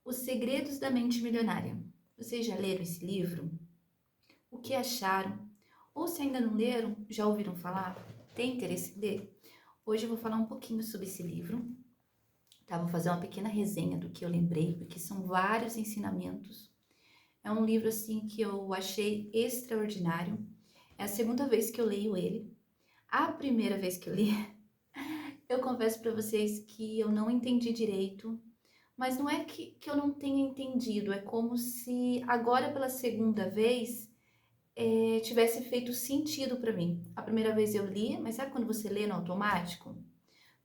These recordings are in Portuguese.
Os Segredos da Mente Milionária. Vocês já leram esse livro? O que acharam? Ou se ainda não leram, já ouviram falar? Tem interesse em ler? Hoje eu vou falar um pouquinho sobre esse livro, tá? Vou fazer uma pequena resenha do que eu lembrei, porque são vários ensinamentos. É um livro assim que eu achei extraordinário. É a segunda vez que eu leio ele. A primeira vez que eu li, eu confesso para vocês que eu não entendi direito. Mas não é que eu não tenha entendido, é como se agora pela segunda vez tivesse feito sentido para mim. A primeira vez eu li, mas sabe quando você lê no automático?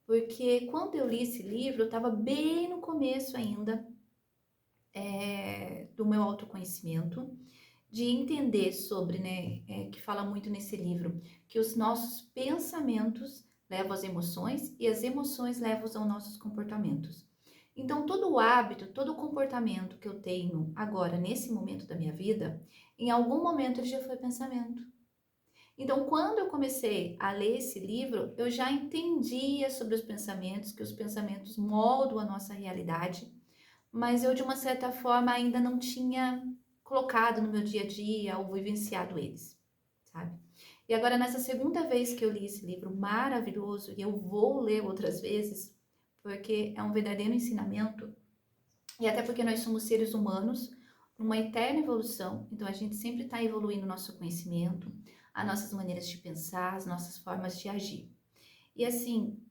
Porque quando eu li esse livro, eu estava bem no começo ainda do meu autoconhecimento, de entender sobre, né, que fala muito nesse livro, que os nossos pensamentos levam às emoções e as emoções levam aos nossos comportamentos. Então, todo o hábito, todo o comportamento que eu tenho agora, nesse momento da minha vida, em algum momento ele já foi pensamento. Então, quando eu comecei a ler esse livro, eu já entendia sobre os pensamentos, que os pensamentos moldam a nossa realidade, mas eu, de uma certa forma, ainda não tinha colocado no meu dia a dia ou vivenciado eles, sabe? E agora, nessa segunda vez que eu li esse livro maravilhoso, e eu vou ler outras vezes, porque é um verdadeiro ensinamento, e até porque nós somos seres humanos, numa eterna evolução, então a gente sempre está evoluindo o nosso conhecimento, as nossas maneiras de pensar, as nossas formas de agir. E assim,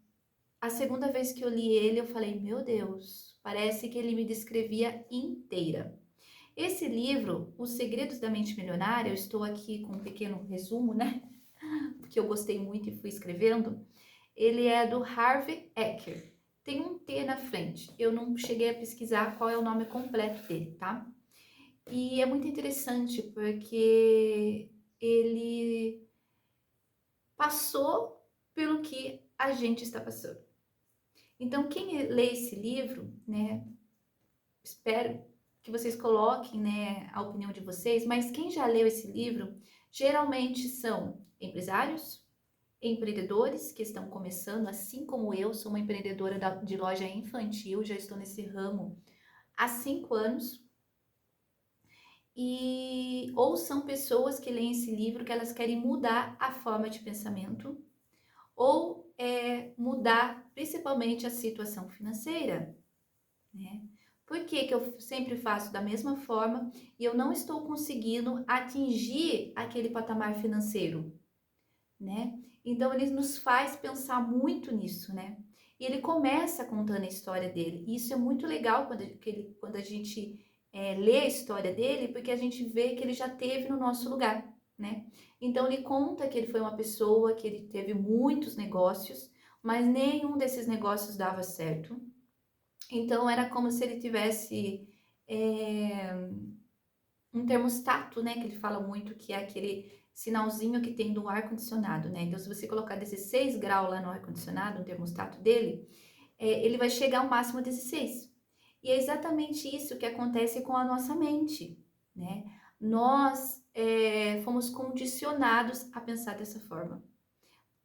a segunda vez que eu li ele, eu falei, meu Deus, parece que ele me descrevia inteira. Esse livro, Os Segredos da Mente Milionária, eu estou aqui com um pequeno resumo, né? Porque eu gostei muito e fui escrevendo. Ele é do Harvey Eker. Tem um T na frente. Eu não cheguei a pesquisar qual é o nome completo dele, tá? E é muito interessante porque ele passou pelo que a gente está passando. Então, quem lê esse livro, né, espero que vocês coloquem, né, a opinião de vocês, mas quem já leu esse livro, geralmente são empresários, empreendedores que estão começando, assim como eu, sou uma empreendedora de loja infantil, já estou nesse ramo há 5 anos, e ou são pessoas que leem esse livro que elas querem mudar a forma de pensamento, ou mudar principalmente a situação financeira, né? Por que que eu sempre faço da mesma forma e eu não estou conseguindo atingir aquele patamar financeiro, né? Então ele nos faz pensar muito nisso, né? E ele começa contando a história dele. E isso é muito legal quando a gente lê a história dele, porque a gente vê que ele já teve no nosso lugar, né? Então ele conta que ele foi uma pessoa que ele teve muitos negócios, mas nenhum desses negócios dava certo. Então era como se ele tivesse é, um termostato, né? Que ele fala muito, que é aquele sinalzinho que tem do ar-condicionado, né? Então, se você colocar 16 graus lá no ar-condicionado, no termostato dele, ele vai chegar ao máximo 16. E é exatamente isso que acontece com a nossa mente, né? Nós fomos condicionados a pensar dessa forma,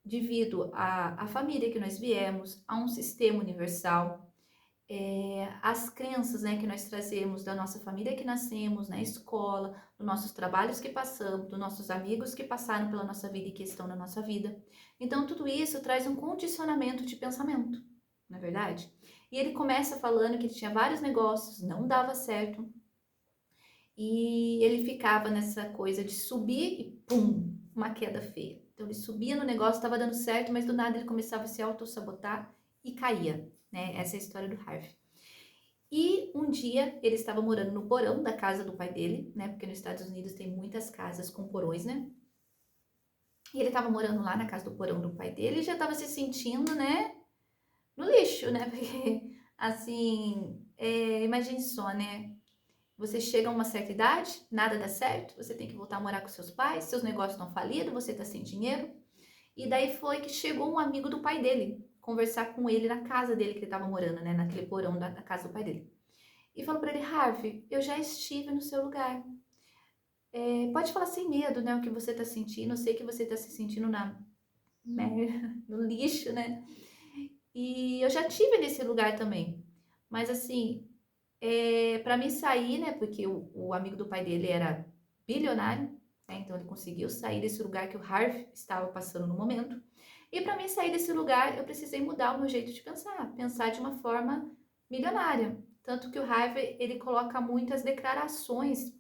devido à família que nós viemos, a um sistema universal, as crenças, né, que nós trazemos da nossa família que nascemos, na escola, dos nossos trabalhos que passamos, dos nossos amigos que passaram pela nossa vida e que estão na nossa vida. Então, tudo isso traz um condicionamento de pensamento, não é verdade? E ele começa falando que ele tinha vários negócios, não dava certo, e ele ficava nessa coisa de subir e pum, uma queda feia. Então, ele subia no negócio, estava dando certo, mas do nada ele começava a se auto-sabotar e caía, né? Essa é a história do Harvey. E um dia ele estava morando no porão da casa do pai dele, né? Porque nos Estados Unidos tem muitas casas com porões, né? E ele estava morando lá na casa do porão do pai dele e já estava se sentindo, né? No lixo, né? Porque, assim, imagine só, né? Você chega a uma certa idade, nada dá certo, você tem que voltar a morar com seus pais, seus negócios estão falidos, você está sem dinheiro. E daí foi que chegou um amigo do pai dele, conversar com ele na casa dele que ele estava morando, né? Naquele porão da casa do pai dele. E falou para ele, Harvey, eu já estive no seu lugar. Pode falar sem medo, né? O que você tá sentindo. Eu sei que você tá se sentindo na merda, no lixo, né? E eu já tive nesse lugar também. Mas assim, para mim sair, né, porque o amigo do pai dele era bilionário, né, então ele conseguiu sair desse lugar que o Harvey estava passando no momento. E para mim sair desse lugar, eu precisei mudar o meu jeito de pensar de uma forma milionária. Tanto que o Harvey, ele coloca muitas declarações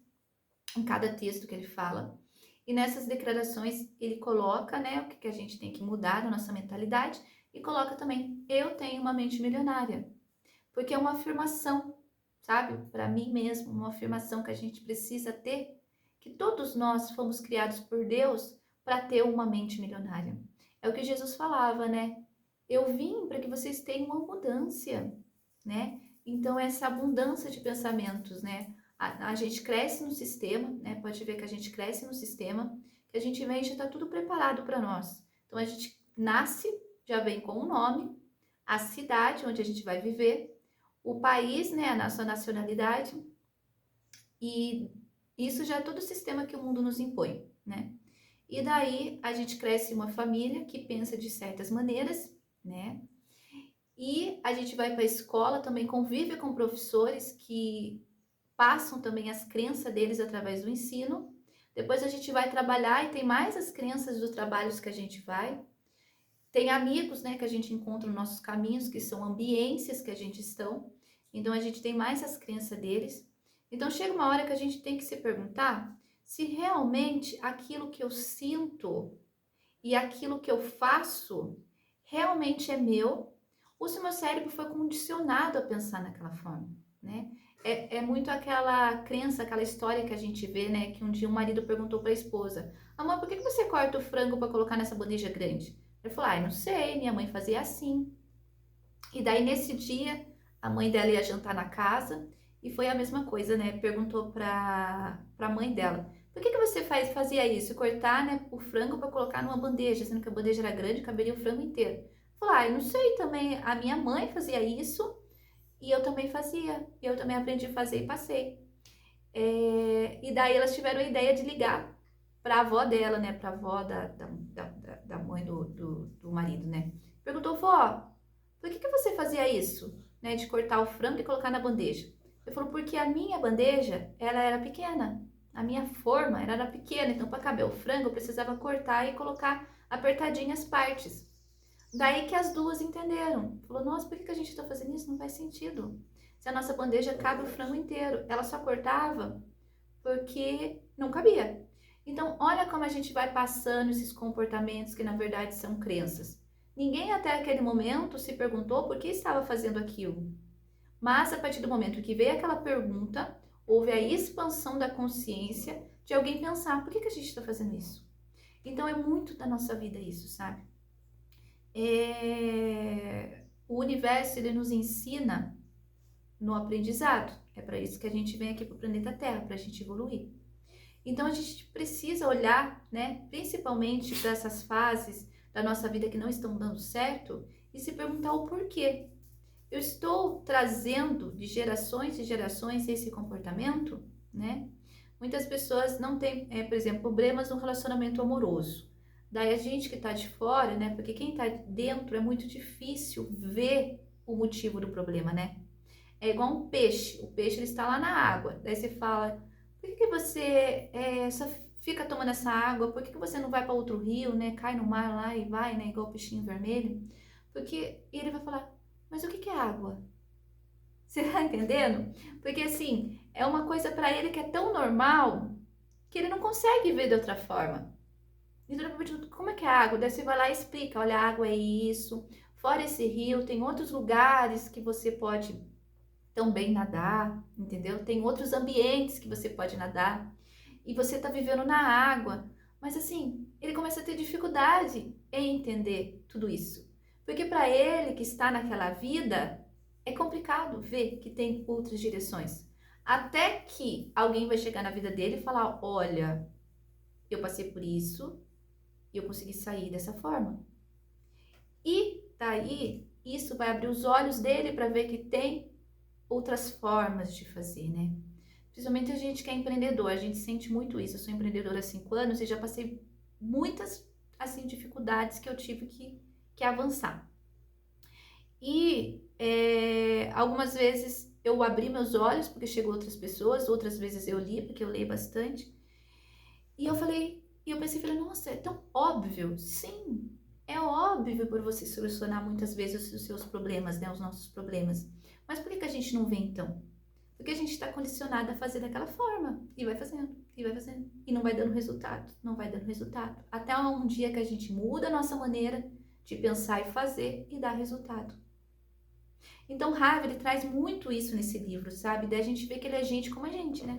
em cada texto que ele fala. E nessas declarações ele coloca, né, o que a gente tem que mudar na nossa mentalidade e coloca também, eu tenho uma mente milionária. Porque é uma afirmação, sabe? Para mim mesmo, uma afirmação que a gente precisa ter, que todos nós fomos criados por Deus para ter uma mente milionária. É o que Jesus falava, né? Eu vim para que vocês tenham uma abundância, né? Então, essa abundância de pensamentos, né? A gente cresce no sistema, né? Pode ver que a gente cresce no sistema, que a gente vem e já está tudo preparado para nós. Então, a gente nasce, já vem com o nome, a cidade onde a gente vai viver, o país, né? A nossa nacionalidade, e isso já é todo o sistema que o mundo nos impõe, né? E daí a gente cresce em uma família que pensa de certas maneiras, né? E a gente vai para a escola, também convive com professores que passam também as crenças deles através do ensino. Depois a gente vai trabalhar e tem mais as crenças dos trabalhos que a gente vai. Tem amigos, né, que a gente encontra nos nossos caminhos, que são ambiências que a gente estão. Então a gente tem mais as crenças deles. Então chega uma hora que a gente tem que se perguntar se realmente aquilo que eu sinto e aquilo que eu faço realmente é meu, ou se meu cérebro foi condicionado a pensar naquela forma, né? É muito aquela crença, aquela história que a gente vê, né? Que um dia um marido perguntou para a esposa: Amor, por que você corta o frango para colocar nessa bandeja grande? Ele falou: Não sei, minha mãe fazia assim. E daí nesse dia a mãe dela ia jantar na casa e foi a mesma coisa, né? Perguntou para a mãe dela: Por que você fazia isso? Cortar, né, o frango para colocar numa bandeja, sendo que a bandeja era grande, caberia o frango inteiro. Falou: Eu não sei também. A minha mãe fazia isso e eu também fazia. Eu também aprendi a fazer e passei. E daí elas tiveram a ideia de ligar para a avó dela, né? Para a avó da mãe do marido, né? Perguntou: Vó, por que você fazia isso, né? De cortar o frango e colocar na bandeja? Ele falou: Porque a minha bandeja, ela era pequena. A minha forma era pequena, então para caber o frango eu precisava cortar e colocar apertadinho as partes. Daí que as duas entenderam. Falou: Nossa, por que a gente está fazendo isso? Não faz sentido. Se a nossa bandeja cabe o frango inteiro, ela só cortava porque não cabia. Então, olha como a gente vai passando esses comportamentos que na verdade são crenças. Ninguém até aquele momento se perguntou por que estava fazendo aquilo. Mas a partir do momento que veio aquela pergunta, houve a expansão da consciência de alguém pensar: por que a gente está fazendo isso? Então é muito da nossa vida isso, sabe? O universo ele nos ensina no aprendizado. É para isso que a gente vem aqui para o planeta Terra, para a gente evoluir. Então a gente precisa olhar, né, principalmente para essas fases da nossa vida que não estão dando certo e se perguntar o porquê. Eu estou trazendo de gerações e gerações esse comportamento, né? Muitas pessoas não têm, por exemplo, problemas no relacionamento amoroso. Daí a gente que está de fora, né? Porque quem está dentro é muito difícil ver o motivo do problema, né? É igual um peixe. O peixe ele está lá na água. Daí você fala: por que você só fica tomando essa água? Por que você não vai para outro rio, né? Cai no mar lá e vai, né? Igual o peixinho vermelho. Porque ele vai falar: mas o que é água? Você tá entendendo? Porque assim, é uma coisa para ele que é tão normal que ele não consegue ver de outra forma. Então, como é que é a água? Daí você vai lá e explica: olha, a água é isso. Fora esse rio, tem outros lugares que você pode também nadar, entendeu? Tem outros ambientes que você pode nadar e você tá vivendo na água. Mas assim, ele começa a ter dificuldade em entender tudo isso. Porque para ele que está naquela vida, é complicado ver que tem outras direções. Até que alguém vai chegar na vida dele e falar: olha, eu passei por isso e eu consegui sair dessa forma. E daí, isso vai abrir os olhos dele para ver que tem outras formas de fazer, né? Principalmente a gente que é empreendedor, a gente sente muito isso. Eu sou empreendedora há 5 anos e já passei muitas, assim, dificuldades que eu tive que avançar. E algumas vezes eu abri meus olhos porque chegou outras pessoas, outras vezes eu li, porque eu leio bastante. E eu falei, nossa, é tão óbvio. Sim, é óbvio por você solucionar muitas vezes os seus problemas, né, os nossos problemas. Mas por que a gente não vê então? Porque a gente está condicionado a fazer daquela forma. E vai fazendo, e vai fazendo. E não vai dando resultado, não vai dando resultado. Até um dia que a gente muda a nossa maneira de pensar e fazer e dar resultado. Então, Harvey, ele traz muito isso nesse livro, sabe? Daí a gente vê que ele é gente como a gente, né?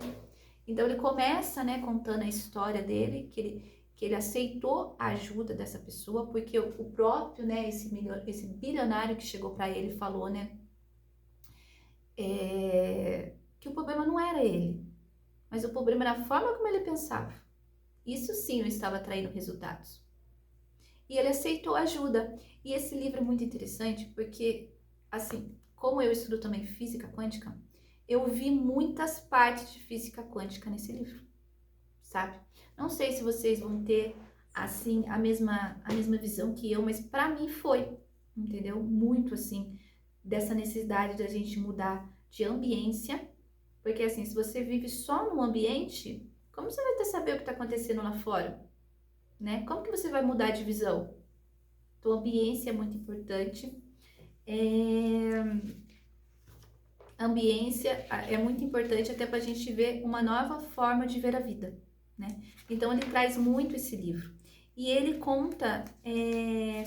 Então, ele começa, né, contando a história dele, que ele aceitou a ajuda dessa pessoa, porque o próprio, né, esse bilionário que chegou para ele falou, né, que o problema não era ele, mas o problema era a forma como ele pensava. Isso sim não estava atraindo resultados. E ele aceitou a ajuda. E esse livro é muito interessante porque, assim, como eu estudo também física quântica, eu vi muitas partes de física quântica nesse livro, sabe? Não sei se vocês vão ter, assim, a mesma visão que eu, mas para mim foi, entendeu? Muito, assim, dessa necessidade da gente mudar de ambiência, porque, assim, se você vive só num ambiente, como você vai saber o que está acontecendo lá fora, né? Como que você vai mudar de visão? Então, a ambiência é muito importante. A ambiência é muito importante até para a gente ver uma nova forma de ver a vida, né? Então, ele traz muito esse livro. E ele conta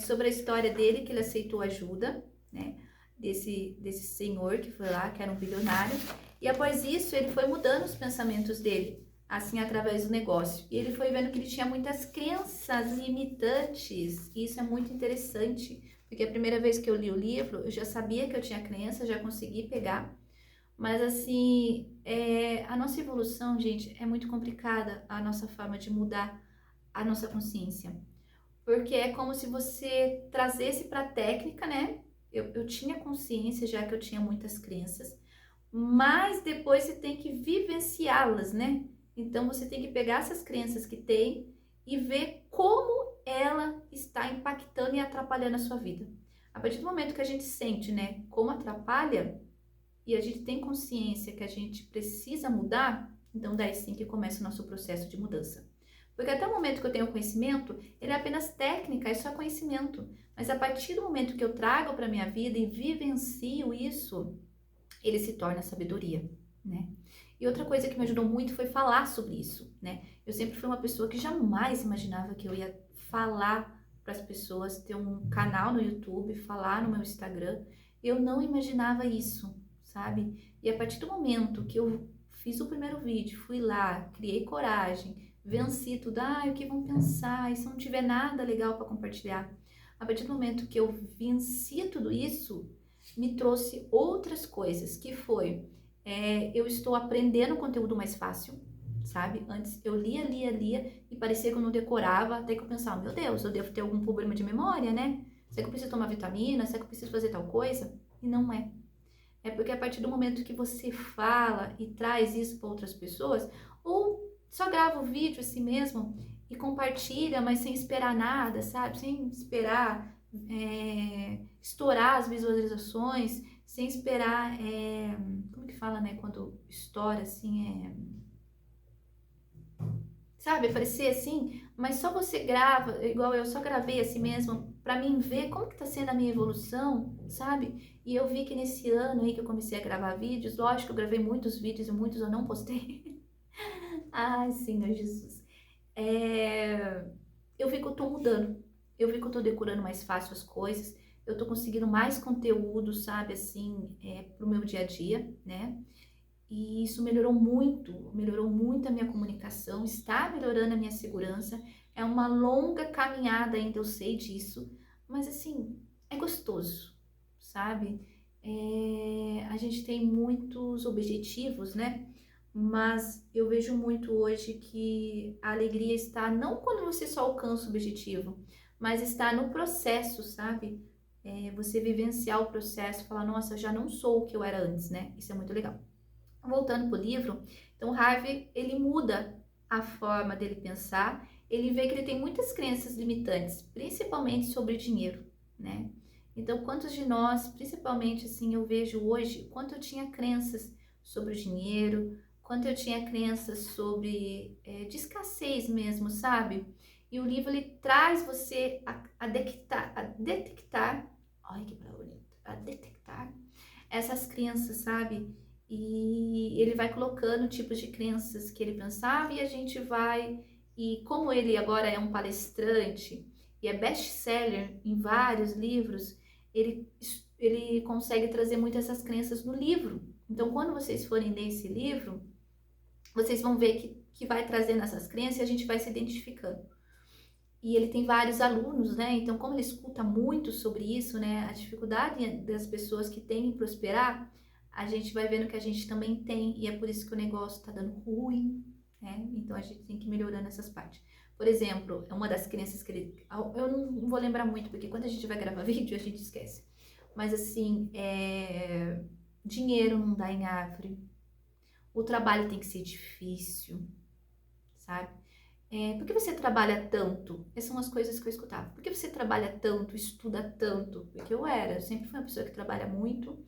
sobre a história dele, que ele aceitou ajuda, né? Desse senhor que foi lá, que era um bilionário. E após isso, ele foi mudando os pensamentos dele, assim, através do negócio. E ele foi vendo que ele tinha muitas crenças limitantes. E isso é muito interessante, porque a primeira vez que eu li o livro, eu já sabia que eu tinha crença, já consegui pegar. Mas, assim, a nossa evolução, gente, é muito complicada, a nossa forma de mudar a nossa consciência. Porque é como se você trazesse para a técnica, né? Eu tinha consciência, já que eu tinha muitas crenças, mas depois você tem que vivenciá-las, né? Então, você tem que pegar essas crenças que tem e ver como ela está impactando e atrapalhando a sua vida. A partir do momento que a gente sente, né, como atrapalha, e a gente tem consciência que a gente precisa mudar, então daí sim que começa o nosso processo de mudança. Porque até o momento que eu tenho conhecimento, ele é apenas técnica, é só conhecimento. Mas a partir do momento que eu trago para minha vida e vivencio isso, ele se torna sabedoria, né? E outra coisa que me ajudou muito foi falar sobre isso, né? Eu sempre fui uma pessoa que jamais imaginava que eu ia falar para as pessoas, ter um canal no YouTube, falar no meu Instagram. Eu não imaginava isso, sabe? E a partir do momento que eu fiz o primeiro vídeo, fui lá, criei coragem, venci tudo, o que vão pensar? E se não tiver nada legal para compartilhar? A partir do momento que eu venci tudo isso, me trouxe outras coisas, que foi, eu estou aprendendo conteúdo mais fácil, sabe? Antes eu lia e parecia que eu não decorava, até que eu pensava, meu Deus, eu devo ter algum problema de memória, né? Será que eu preciso tomar vitamina? Será que eu preciso fazer tal coisa? E não é. É porque a partir do momento que você fala e traz isso para outras pessoas, ou só grava o vídeo assim mesmo e compartilha, mas sem esperar nada, sabe? Sem esperar estourar as visualizações, sem esperar, como que fala, né? Quando estoura assim, sabe, aparecer assim, mas só você grava, igual eu só gravei assim mesmo, pra mim ver como que tá sendo a minha evolução, sabe? E eu vi que nesse ano aí que eu comecei a gravar vídeos, lógico que eu gravei muitos vídeos e muitos eu não postei. Ai, Senhor Jesus. Eu vi que eu tô mudando, eu vi que eu tô decorando mais fácil as coisas, eu tô conseguindo mais conteúdo, sabe, assim, pro meu dia a dia, né? E isso melhorou muito a minha comunicação, está melhorando a minha segurança. É uma longa caminhada ainda, eu sei disso, mas assim, é gostoso, sabe? A gente tem muitos objetivos, né? Mas eu vejo muito hoje que a alegria está não quando você só alcança o objetivo, mas está no processo, sabe? Você vivenciar o processo, falar, nossa, eu já não sou o que eu era antes, né? Isso é muito legal. Voltando para o livro, então Harvey, ele muda a forma dele pensar, ele vê que ele tem muitas crenças limitantes, principalmente sobre dinheiro, né? Então, quantos de nós, principalmente assim, eu vejo hoje, quanto eu tinha crenças sobre o dinheiro, quanto eu tinha crenças sobre de escassez mesmo, sabe? E o livro ele traz você a detectar, ai que palavra bonita, a detectar essas crenças, sabe? E ele vai colocando tipos de crenças que ele pensava e a gente vai. E como ele agora é um palestrante e é best-seller em vários livros, ele, ele consegue trazer muito essas crenças no livro. Então, quando vocês forem ler esse livro, vocês vão ver que vai trazendo essas crenças e a gente vai se identificando. E ele tem vários alunos, né? Então, como ele escuta muito sobre isso, né? A dificuldade das pessoas que têm em prosperar, a gente vai vendo que a gente também tem, e é por isso que o negócio tá dando ruim, né? Então, a gente tem que ir melhorando essas partes. Por exemplo, uma das crenças que ele... Eu não vou lembrar muito, porque quando a gente vai gravar vídeo, a gente esquece. Mas, assim, dinheiro não dá em árvore. O trabalho tem que ser difícil, sabe? Por que você trabalha tanto? Essas são as coisas que eu escutava. Por que você trabalha tanto, estuda tanto? Porque eu sempre fui uma pessoa que trabalha muito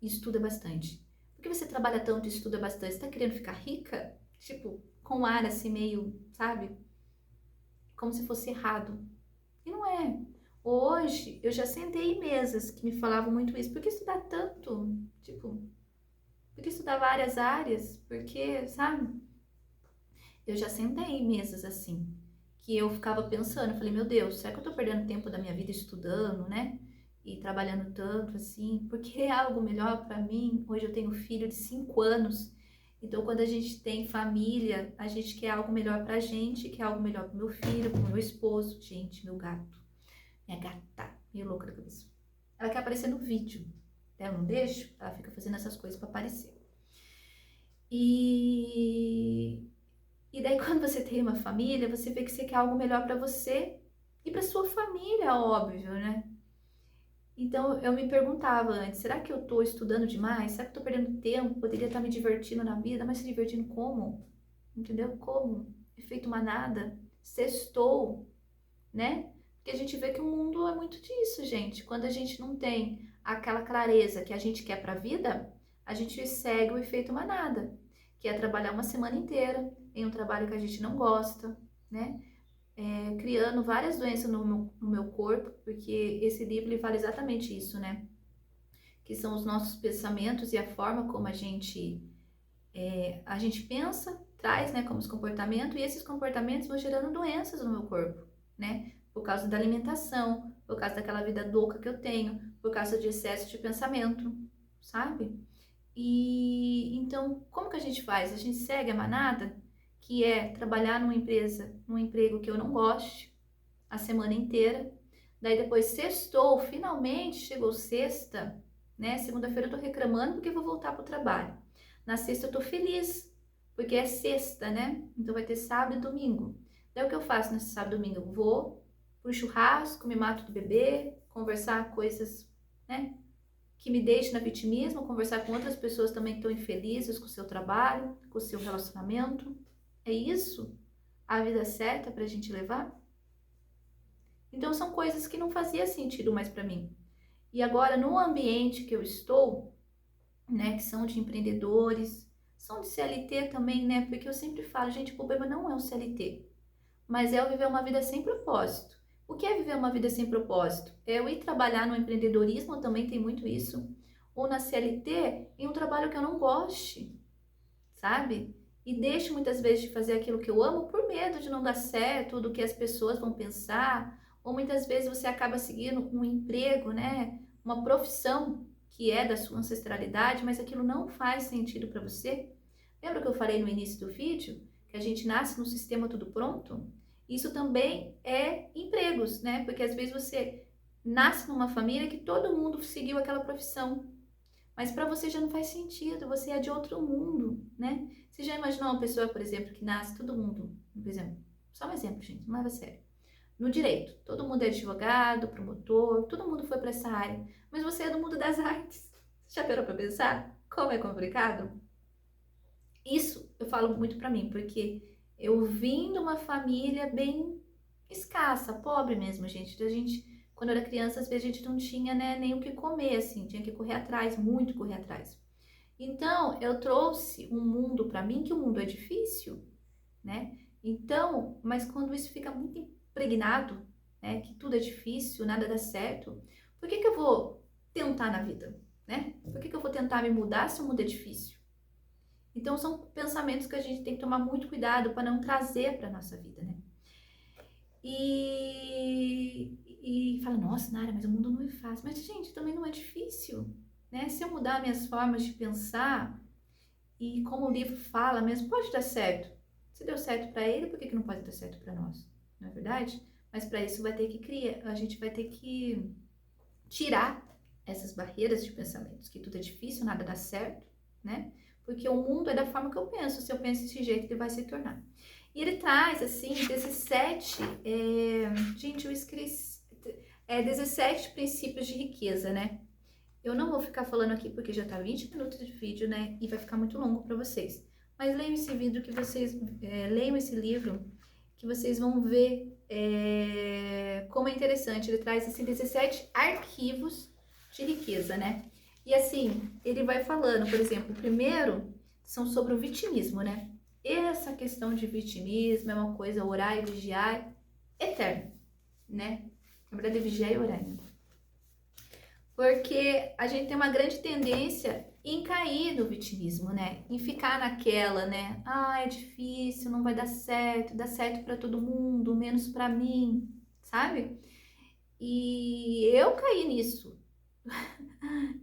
e estuda bastante. Por que você trabalha tanto e estuda bastante? Você tá querendo ficar rica? Tipo, com um ar assim meio, sabe? Como se fosse errado. E não é. Hoje, eu já sentei em mesas que me falavam muito isso. Por que estudar tanto? Tipo, por que estudar várias áreas? Porque, sabe? Eu já sentei em mesas assim, que eu ficava pensando, eu falei, meu Deus, será que eu tô perdendo tempo da minha vida estudando, né? E trabalhando tanto assim, porque é algo melhor para mim. Hoje eu tenho um filho de 5 anos, então quando a gente tem família, a gente quer algo melhor pra gente, quer algo melhor pro meu filho, pro meu esposo, gente, meu gato, minha gata, meio louca da cabeça. Ela quer aparecer no vídeo, né? Eu não deixo, ela fica fazendo essas coisas para aparecer. E E daí, quando você tem uma família, você vê que você quer algo melhor para você e para sua família, óbvio, né? Então, eu me perguntava antes, será que eu tô estudando demais? Será que eu tô perdendo tempo? Poderia estar me divertindo na vida, mas se divertindo como? Entendeu? Como? Efeito manada, sextou, né? Porque a gente vê que o mundo é muito disso, gente. Quando a gente não tem aquela clareza que a gente quer para a vida, a gente segue o efeito manada, que é trabalhar uma semana inteira em um trabalho que a gente não gosta, né? Criando várias doenças no meu corpo, porque esse livro ele fala exatamente isso, né? Que são os nossos pensamentos e a forma como a gente pensa, traz, né, como os comportamentos, e esses comportamentos vão gerando doenças no meu corpo, né? Por causa da alimentação, por causa daquela vida louca que eu tenho, por causa de excesso de pensamento, sabe? E então, como que a gente faz? A gente segue a manada, que é trabalhar numa empresa, num emprego que eu não goste, a semana inteira. Daí depois sextou, finalmente chegou sexta, né? Segunda-feira eu tô reclamando porque eu vou voltar pro trabalho. Na sexta eu tô feliz, porque é sexta, né? Então vai ter sábado e domingo. Daí o que eu faço nesse sábado e domingo? Eu vou pro churrasco, me mato do bebê, conversar coisas, né? Que me deixe na vitimismo, conversar com outras pessoas também que estão infelizes com o seu trabalho, com o seu relacionamento. É isso a vida certa pra gente levar? Então são coisas que não fazia sentido mais para mim. E agora no ambiente que eu estou, né, que são de empreendedores, são de CLT também, né? Porque eu sempre falo, gente, o problema não é o CLT, mas é eu viver uma vida sem propósito. O que é viver uma vida sem propósito? É eu ir trabalhar no empreendedorismo, também tem muito isso, ou na CLT, em um trabalho que eu não goste, sabe? E deixo muitas vezes de fazer aquilo que eu amo por medo de não dar certo, do que as pessoas vão pensar, ou muitas vezes você acaba seguindo um emprego, né? Uma profissão que é da sua ancestralidade, mas aquilo não faz sentido para você. Lembra que eu falei no início do vídeo que a gente nasce no sistema tudo pronto? Isso também é empregos, né? Porque às vezes você nasce numa família que todo mundo seguiu aquela profissão. Mas para você já não faz sentido, você é de outro mundo, né? Você já imaginou uma pessoa, por exemplo, que nasce todo mundo, por exemplo, só um exemplo, gente, não leva a sério. No direito, todo mundo é advogado, promotor, todo mundo foi para essa área, mas você é do mundo das artes. Você já parou para pensar como é complicado? Isso eu falo muito para mim, porque eu vim de uma família bem escassa, pobre mesmo, gente, da gente Quando eu era criança, às vezes a gente não tinha, né, nem o que comer, assim, tinha que correr atrás, muito correr atrás. Então, eu trouxe um mundo para mim que o mundo é difícil, né? Então, mas quando isso fica muito impregnado, né, que tudo é difícil, nada dá certo, por que que eu vou tentar na vida, né? Por que que eu vou tentar me mudar se o mundo é difícil? Então, são pensamentos que a gente tem que tomar muito cuidado para não trazer para nossa vida, né? E fala, nossa, Nara, mas o mundo não é fácil. Mas, gente, também não é difícil, né? Se eu mudar minhas formas de pensar, e como o livro fala mesmo, pode dar certo. Se deu certo para ele, por que que não pode dar certo para nós? Não é verdade? Mas para isso vai ter que criar, a gente vai ter que tirar essas barreiras de pensamentos, que tudo é difícil, nada dá certo, né? Porque o mundo é da forma que eu penso. Se eu penso desse jeito, ele vai se tornar. E ele traz, assim, 17, gente, eu esqueci, 17 princípios de riqueza, né? Eu não vou ficar falando aqui porque já tá 20 minutos de vídeo, né? E vai ficar muito longo para vocês. Mas leiam esse vídeo que vocês, leiam esse livro que vocês vão ver como é interessante. Ele traz, assim, 17 arquivos de riqueza, né? E assim, ele vai falando, por exemplo, o primeiro são sobre o vitimismo, né? Essa questão de vitimismo é uma coisa, orar e vigiar, eterno, né? Na verdade, é vigiar e orar, né? Porque a gente tem uma grande tendência em cair no vitimismo, né? Em ficar naquela, né? Ah, é difícil, não vai dar certo, dá certo para todo mundo, menos para mim, sabe? E eu caí nisso.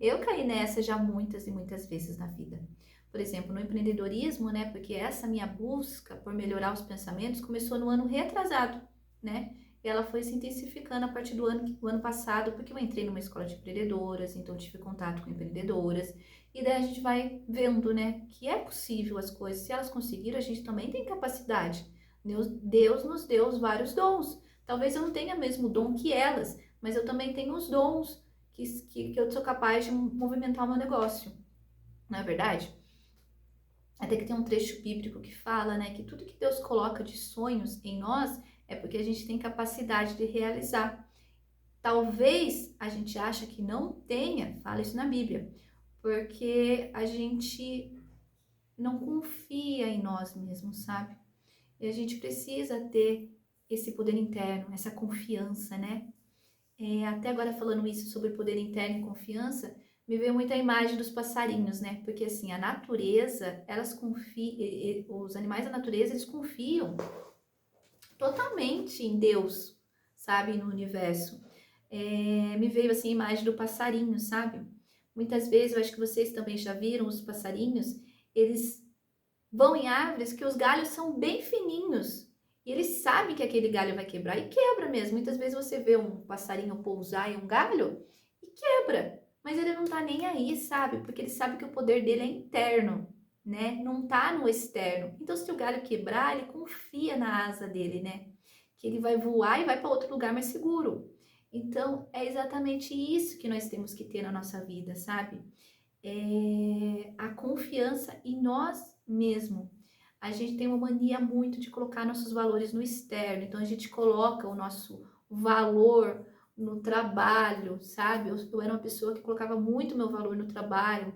Eu caí nessa já muitas e muitas vezes na vida. Por exemplo, no empreendedorismo, né? Porque essa minha busca por melhorar os pensamentos começou no ano retrasado, né? E ela foi se intensificando a partir do ano passado, porque eu entrei numa escola de empreendedoras, então tive contato com empreendedoras, e daí a gente vai vendo, né, que é possível as coisas. Se elas conseguiram, a gente também tem capacidade. Deus nos deu vários dons. Talvez eu não tenha mesmo dom que elas, mas eu também tenho os dons que eu sou capaz de movimentar o meu negócio, não é verdade? Até que tem um trecho bíblico que fala, né, que tudo que Deus coloca de sonhos em nós é porque a gente tem capacidade de realizar. Talvez a gente acha que não tenha, fala isso na Bíblia, porque a gente não confia em nós mesmos, sabe? E a gente precisa ter esse poder interno, essa confiança, né? Até agora falando isso sobre poder interno e confiança, me veio muita imagem dos passarinhos, né? Porque assim, a natureza, elas confiam, os animais da natureza, eles confiam totalmente em Deus, sabe? No universo. Me veio assim a imagem do passarinho, sabe? Muitas vezes, eu acho que vocês também já viram os passarinhos, eles vão em árvores que os galhos são bem fininhos. E eles sabem que aquele galho vai quebrar e quebra mesmo. Muitas vezes você vê um passarinho pousar em um galho e quebra. Mas ele não tá nem aí, sabe? Porque ele sabe que o poder dele é interno, né? Não tá no externo. Então, se o galho quebrar, ele confia na asa dele, né? Que ele vai voar e vai para outro lugar mais seguro. Então, é exatamente isso que nós temos que ter na nossa vida, sabe? A confiança em nós mesmos. A gente tem uma mania muito de colocar nossos valores no externo, então a gente coloca o nosso valor no trabalho, sabe? Eu era uma pessoa que colocava muito meu valor no trabalho,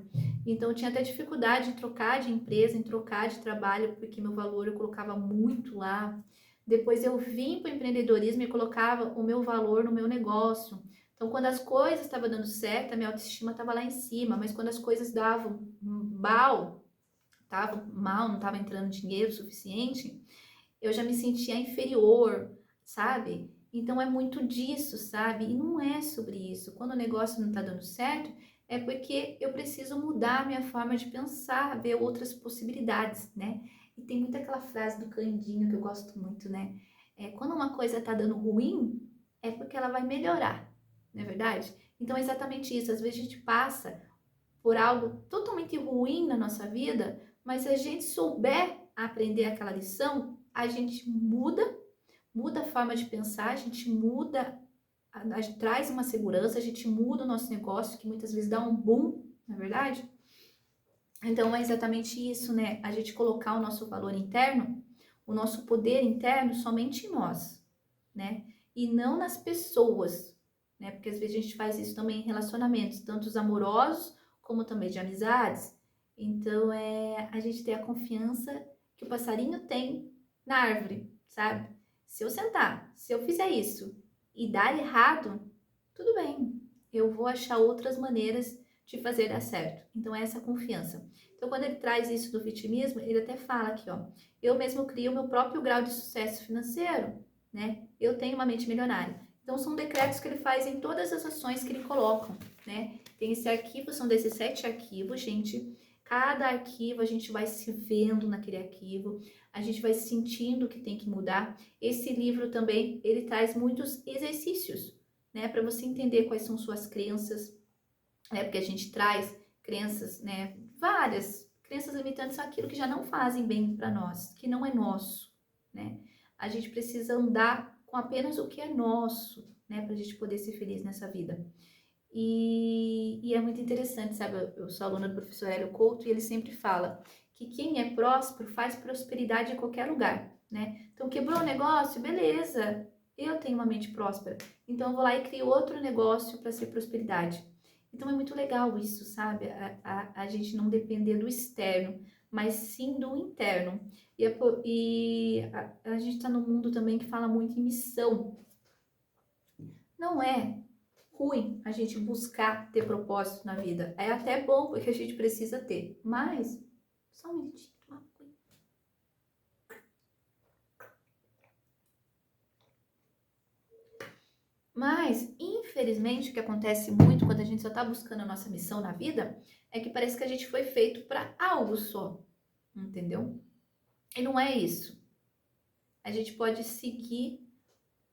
então eu tinha até dificuldade em trocar de empresa, em trocar de trabalho, porque meu valor eu colocava muito lá. Depois eu vim para o empreendedorismo e colocava o meu valor no meu negócio. Então, quando as coisas estavam dando certo, a minha autoestima estava lá em cima, mas quando as coisas davam mal, tava mal, não estava entrando dinheiro suficiente, eu já me sentia inferior, sabe? Então é muito disso, sabe? E não é sobre isso. Quando o negócio não está dando certo, é porque eu preciso mudar a minha forma de pensar, ver outras possibilidades, né? E tem muito aquela frase do Candinho que eu gosto muito, né? Quando uma coisa está dando ruim, é porque ela vai melhorar, não é verdade? Então é exatamente isso. Às vezes a gente passa por algo totalmente ruim na nossa vida, mas se a gente souber aprender aquela lição, a gente muda a forma de pensar, a gente muda, a gente traz uma segurança, a gente muda o nosso negócio, que muitas vezes dá um boom, não é verdade? Então é exatamente isso, né? A gente colocar o nosso valor interno, o nosso poder interno somente em nós, né? E não nas pessoas, né? Porque às vezes a gente faz isso também em relacionamentos, tanto os amorosos como também de amizades. Então, a gente ter a confiança que o passarinho tem na árvore, sabe? Se eu sentar, se eu fizer isso e dar errado, tudo bem, eu vou achar outras maneiras de fazer dar certo. Então, é essa confiança. Então, quando ele traz isso do vitimismo, ele até fala aqui, ó, eu mesmo crio o meu próprio grau de sucesso financeiro, né? Eu tenho uma mente milionária. Então, são decretos que ele faz em todas as ações que ele coloca, né? Tem esse arquivo, são desses 7 arquivos, gente. Cada arquivo a gente vai se vendo naquele arquivo, a gente vai sentindo que tem que mudar. Esse livro também, ele traz muitos exercícios, né? Para você entender quais são suas crenças, né? Porque a gente traz crenças, né? Várias crenças limitantes são aquilo que já não fazem bem para nós, que não é nosso, né? A gente precisa andar com apenas o que é nosso, né? Para a gente poder ser feliz nessa vida. E é muito interessante, sabe? Eu sou aluna do professor Hélio Couto e ele sempre fala que quem é próspero faz prosperidade em qualquer lugar, né? Então, quebrou o negócio, beleza, eu tenho uma mente próspera. Então, eu vou lá e crio outro negócio para ser prosperidade. Então, é muito legal isso, sabe? A gente não depender do externo, mas sim do interno. A gente está num mundo também que fala muito em missão. Não é ruim a gente buscar ter propósito na vida. É até bom porque a gente precisa ter. Mas, só um minutinho, tomar uma coisa. Mas, infelizmente, o que acontece muito quando a gente só tá buscando a nossa missão na vida é que parece que a gente foi feito para algo só, entendeu? E não é isso. A gente pode seguir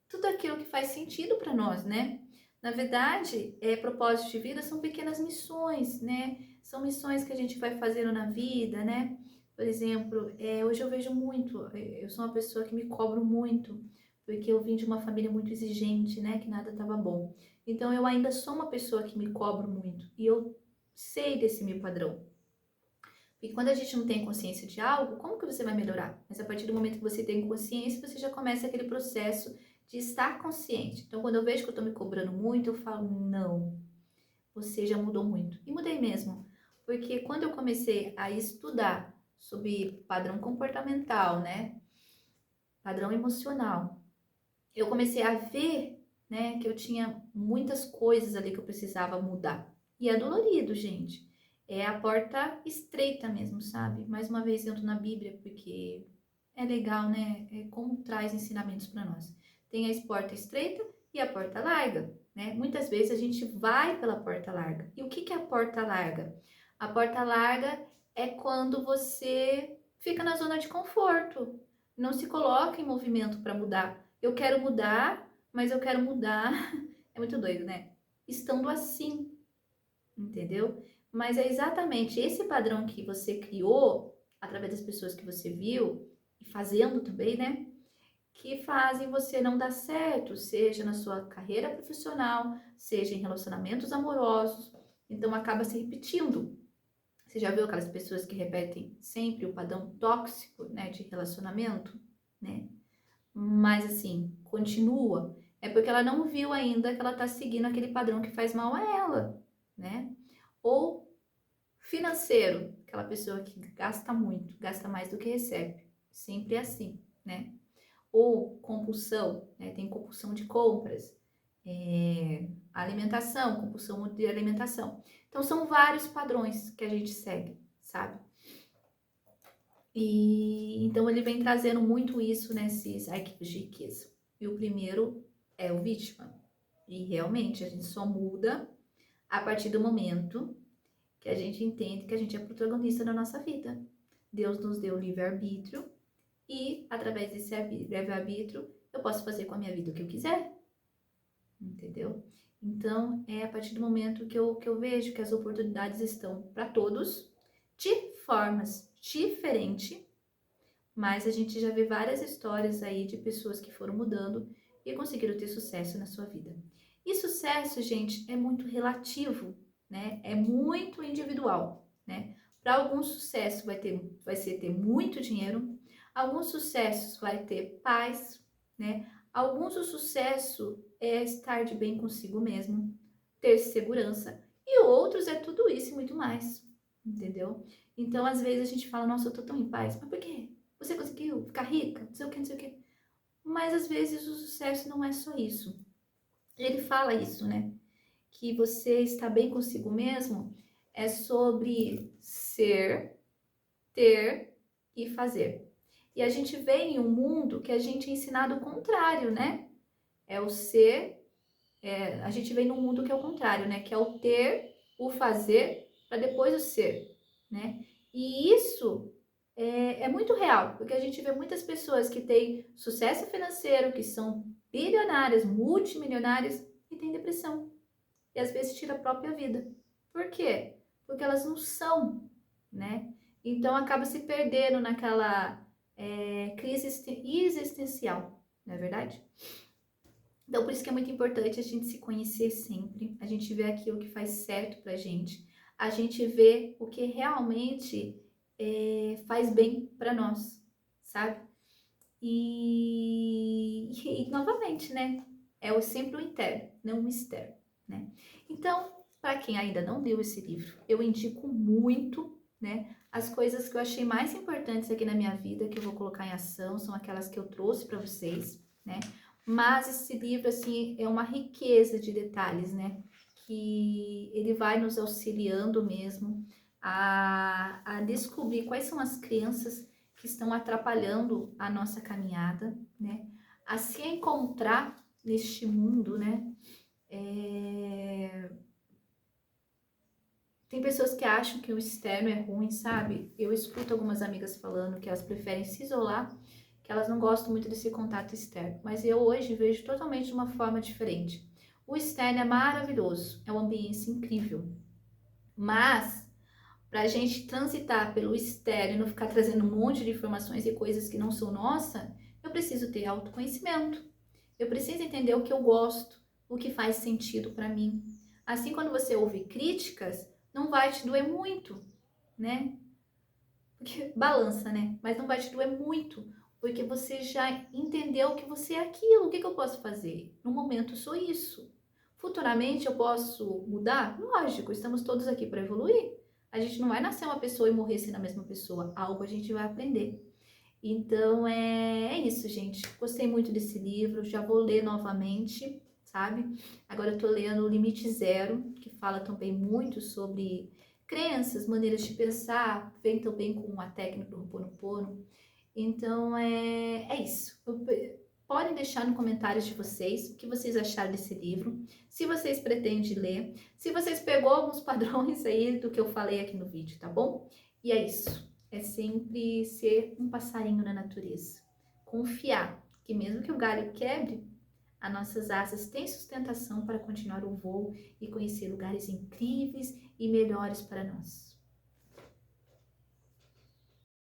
tudo aquilo que faz sentido para nós, né? Na verdade, propósitos de vida são pequenas missões, né? São missões que a gente vai fazendo na vida, né? Por exemplo, hoje eu vejo muito, eu sou uma pessoa que me cobro muito, porque eu vim de uma família muito exigente, né? Que nada estava bom. Então, eu ainda sou uma pessoa que me cobro muito e eu sei desse meu padrão. E quando a gente não tem consciência de algo, como que você vai melhorar? Mas a partir do momento que você tem consciência, você já começa aquele processo de estar consciente. Então, quando eu vejo que eu tô me cobrando muito, eu falo, não, você já mudou muito. E mudei mesmo. Porque quando eu comecei a estudar sobre padrão comportamental, né? Padrão emocional, eu comecei a ver, né, que eu tinha muitas coisas ali que eu precisava mudar. E é dolorido, gente. É a porta estreita mesmo, sabe? Mais uma vez entro na Bíblia porque é legal, né? É como traz ensinamentos para nós. Tem a porta estreita e a porta larga, né? Muitas vezes a gente vai pela porta larga. E o que é a porta larga? A porta larga é quando você fica na zona de conforto, não se coloca em movimento para mudar. Eu quero mudar, mas eu quero mudar. É muito doido, né? Estando assim, entendeu? Mas é exatamente esse padrão que você criou através das pessoas que você viu e fazendo também, né? Que fazem você não dar certo, seja na sua carreira profissional, seja em relacionamentos amorosos. Então acaba se repetindo. Você já viu aquelas pessoas que repetem sempre o padrão tóxico, né, de relacionamento, né? Mas assim, continua. É porque ela não viu ainda que ela tá seguindo aquele padrão que faz mal a ela, né? Ou financeiro, aquela pessoa que gasta muito, gasta mais do que recebe. Sempre é assim, né? Ou compulsão, né? Tem compulsão de compras, alimentação, compulsão de alimentação. Então, são vários padrões que a gente segue, sabe? E então ele vem trazendo muito isso nesses arquivos de riqueza. E o primeiro é o vítima. E realmente a gente só muda a partir do momento que a gente entende que a gente é protagonista da nossa vida. Deus nos deu livre-arbítrio e através desse livre-arbítrio eu posso fazer com a minha vida o que eu quiser. Entendeu? Então é a partir do momento que eu vejo que as oportunidades estão para todos de formas diferentes. Mas a gente já vê várias histórias aí de pessoas que foram mudando e conseguiram ter sucesso na sua vida. E sucesso, gente, é muito relativo, né? É muito individual, né? Para alguns sucesso vai ser ter muito dinheiro, alguns sucessos vai ter paz, né? Alguns o sucesso é estar de bem consigo mesmo, ter segurança. E outros é tudo isso e muito mais, entendeu? Então, às vezes a gente fala, nossa, eu tô tão em paz. Mas por quê? Você conseguiu ficar rica? Não sei o que, não sei o que. Mas às vezes o sucesso não é só isso. Ele fala isso, né? Que você está bem consigo mesmo é sobre ser, ter e fazer. E a gente vê em um mundo que a gente é ensinado o contrário, né? É o ser, a gente vem num mundo que é o contrário, né? Que é o ter, o fazer, para depois o ser, né? E isso é muito real, porque a gente vê muitas pessoas que têm sucesso financeiro, que são bilionárias, multimilionárias e têm depressão. E às vezes tira a própria vida. Por quê? Porque elas não são, né? Então acaba se perdendo naquela crise existencial, não é verdade? Então, por isso que é muito importante a gente se conhecer sempre, a gente ver aquilo que faz certo pra gente, a gente ver o que realmente faz bem para nós, sabe? E novamente, né? Sempre o interno, não o externo, né? Então, para quem ainda não leu esse livro, eu indico muito, né? As coisas que eu achei mais importantes aqui na minha vida, que eu vou colocar em ação, são aquelas que eu trouxe para vocês, né? Mas esse livro, assim, é uma riqueza de detalhes, né? Que ele vai nos auxiliando mesmo a descobrir quais são as crenças que estão atrapalhando a nossa caminhada, né? A se encontrar neste mundo, né? Tem pessoas que acham que o externo é ruim, sabe? Eu escuto algumas amigas falando que elas preferem se isolar, que elas não gostam muito desse contato externo. Mas eu hoje vejo totalmente de uma forma diferente. O externo é maravilhoso, é uma ambiência incrível. Mas, para a gente transitar pelo externo e não ficar trazendo um monte de informações e coisas que não são nossa, eu preciso ter autoconhecimento. Eu preciso entender o que eu gosto, o que faz sentido para mim. Assim, quando você ouve críticas, não vai te doer muito, né? Porque balança, né? Mas não vai te doer muito, porque você já entendeu que você é aquilo. O que eu posso fazer? No momento, eu sou isso. Futuramente, eu posso mudar? Lógico, estamos todos aqui para evoluir. A gente não vai nascer uma pessoa e morrer sendo a mesma pessoa. Algo a gente vai aprender. Então, é isso, gente. Gostei muito desse livro, já vou ler novamente, sabe? Agora eu tô lendo O Limite Zero, que fala também muito sobre crenças, maneiras de pensar, vem também com a técnica do Ho'oponopono. Então, é isso. Podem deixar no comentários de vocês o que vocês acharam desse livro, se vocês pretendem ler, se vocês pegou alguns padrões aí do que eu falei aqui no vídeo, tá bom? E é isso. É sempre ser um passarinho na natureza. Confiar que mesmo que o galho quebre, as nossas asas têm sustentação para continuar o voo e conhecer lugares incríveis e melhores para nós.